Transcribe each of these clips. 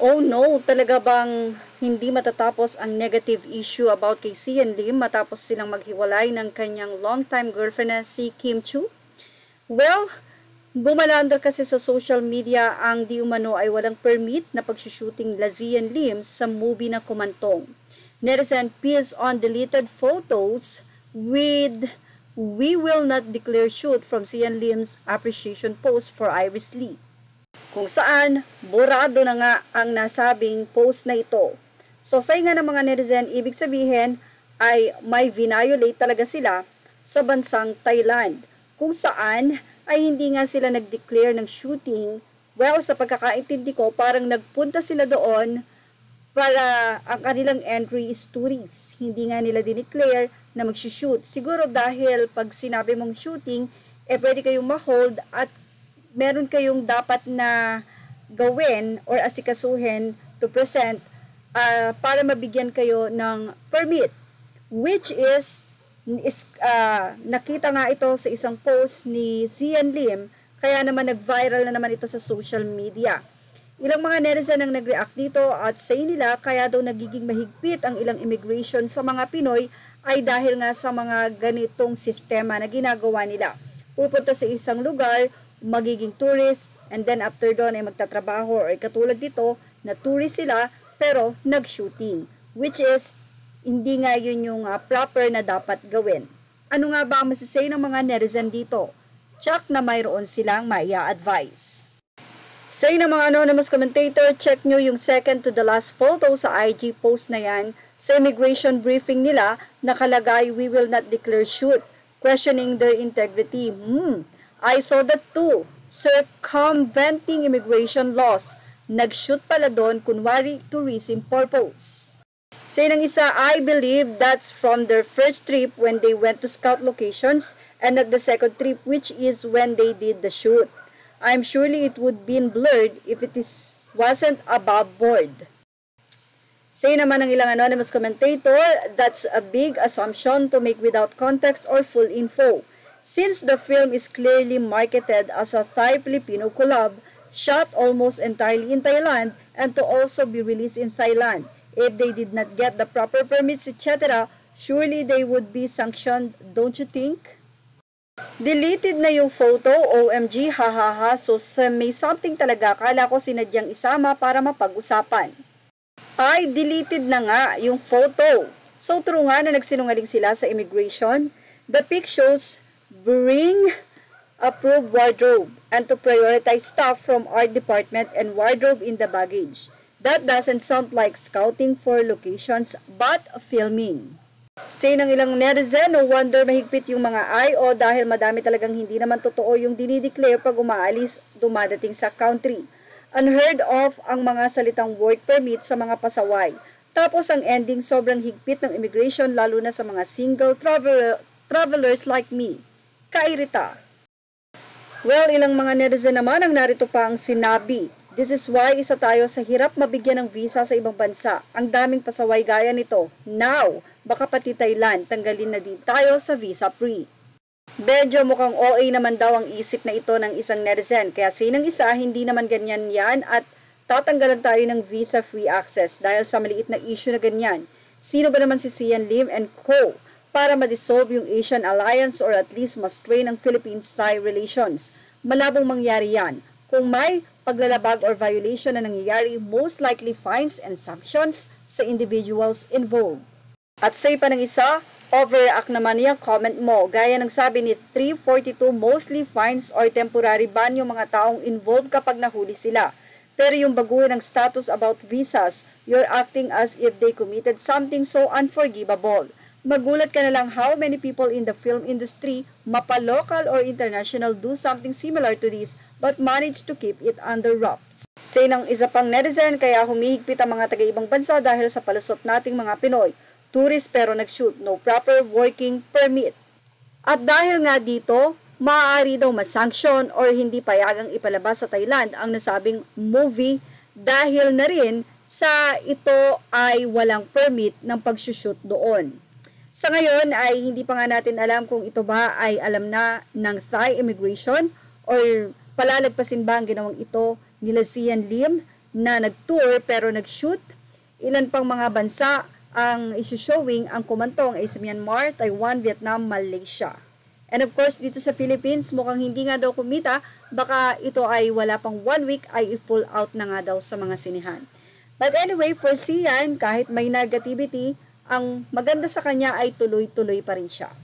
Oh no, talaga bang hindi matatapos ang negative issue about kay Sian Lim matapos silang maghiwalay ng kanyang longtime girlfriend na si Kim Chu? Well, bumalandar kasi sa social media ang di umano ay walang permit na pagsushooting la Sian Lim sa movie na Kumantong. Netizen peers on deleted photos with "We will not declare shoot" from Sian Lim's appreciation post for Iris Lee, kung saan burado na nga ang nasabing post na ito. So sa nga ng mga netizen, ibig sabihin ay may violate talaga sila sa bansang Thailand, kung saan ay hindi nga sila nag-declare ng shooting. Well, sa pagkakaintindi ko, parang nagpunta sila doon para ang kanilang entry is tourist. Hindi nga nila dineclare na mag-shoot. Siguro dahil pag sinabi mong shooting, pwede kayong ma-hold at meron kayong dapat na gawin or asikasuhin to present para mabigyan kayo ng permit, which is nakita nga ito sa isang post ni Sian Lim, kaya naman nag-viral na naman ito sa social media. Ilang mga netizen ang nag-react dito at say nila kaya daw nagiging mahigpit ang ilang immigration sa mga Pinoy ay dahil nga sa mga ganitong sistema na ginagawa nila. Pupunta sa isang lugar, magiging tourist, and then after doon ay magtatrabaho, or katulad dito na tourist sila pero nag-shooting, which is hindi nga yun yung proper na dapat gawin. Ano nga ba ang masisay ng mga netizen dito? Check na mayroon silang maia-advise. Say ng mga anonymous commentator, check nyo yung second to the last photo sa IG post na yan. Sa immigration briefing nila, nakalagay "We will not declare shoot," questioning their integrity. I saw that too. Circumventing immigration laws. Nag-shoot pala doon, kunwari tourism purpose. Say ng isa, I believe that's from their first trip when they went to scout locations, and at the second trip, which is when they did the shoot. I'm surely it would been blurred if it wasn't above board. Say naman ng ilang anonymous commentator, that's a big assumption to make without context or full info, since the film is clearly marketed as a Thai-Filipino collab, shot almost entirely in Thailand, and to also be released in Thailand. If they did not get the proper permits, etc., surely they would be sanctioned, don't you think? Deleted na yung photo, OMG, hahaha, so may something talaga, kala ko sinadyang isama para mapag-usapan. Ay, deleted na nga yung photo. So true nga na nagsinungaling sila sa immigration. The pic shows bring approved wardrobe and to prioritize staff from art department and wardrobe in the baggage. That doesn't sound like scouting for locations but filming. Say ng ilang netizen, no wonder mahigpit yung mga IO dahil madami talagang hindi naman totoo yung dinideclare pag umaalis dumadating sa country. Unheard of ang mga salitang work permit sa mga pasaway. Tapos ang ending sobrang higpit ng immigration lalo na sa mga single travelers like me. Kairita. Well, ilang mga netizen naman ang narito pa ang sinabi. This is why isa tayo sa hirap mabigyan ng visa sa ibang bansa. Ang daming pasaway gaya nito. Now, baka pati Thailand, tanggalin na din tayo sa visa free. Medyo mukhang OA naman daw ang isip na ito ng isang netizen. Kaya sinang isa, hindi naman ganyan yan at tatanggalan tayo ng visa free access dahil sa maliit na issue na ganyan. Sino ba naman si Sian Lim and Co. para ma-dissolve yung Asian Alliance or at least ma-strain ang Philippines-Thai relations? Malabong mangyari yan. Kung may paglalabag or violation na nangyayari, most likely fines and sanctions sa individuals involved. At say pa ng isa, overreact naman yung comment mo. Gaya ng sabi ni 342, mostly fines or temporary ban yung mga taong involved kapag nahuli sila. Pero yung baguhin ng status about visas, you're acting as if they committed something so unforgivable. Magulat ka na lang how many people in the film industry, mapa-local or international, do something similar to this but manage to keep it under wraps. Say ng isa pang netizen, kaya humihigpit ang mga taga-ibang bansa dahil sa palusot nating mga Pinoy. Tourist pero nag-shoot, no proper working permit. At dahil nga dito, maaari daw masanction or hindi payagang ipalabas sa Thailand ang nasabing movie dahil na rin sa ito ay walang permit ng pag-shoot doon. Sa ngayon ay hindi pa nga natin alam kung ito ba ay alam na ng Thai immigration or palalagpasin ba ang ginawang ito nila Sian Lim na nag-tour pero nag-shoot. Ilan pang mga bansa ang isi-showing ang kumantong ay sa Myanmar, Taiwan, Vietnam, Malaysia. And of course, dito sa Philippines, mukhang hindi nga daw kumita. Baka ito ay wala pang 1 week ay i-full out na nga daw sa mga sinihan. But anyway, for Sian, kahit may negativity, ang maganda sa kanya ay tuloy-tuloy pa rin siya.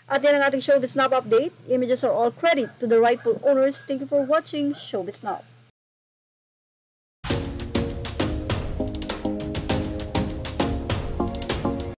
At yan ang ating Showbiz Now update. Images are all credit to the rightful owners. Thank you for watching Showbiz Now.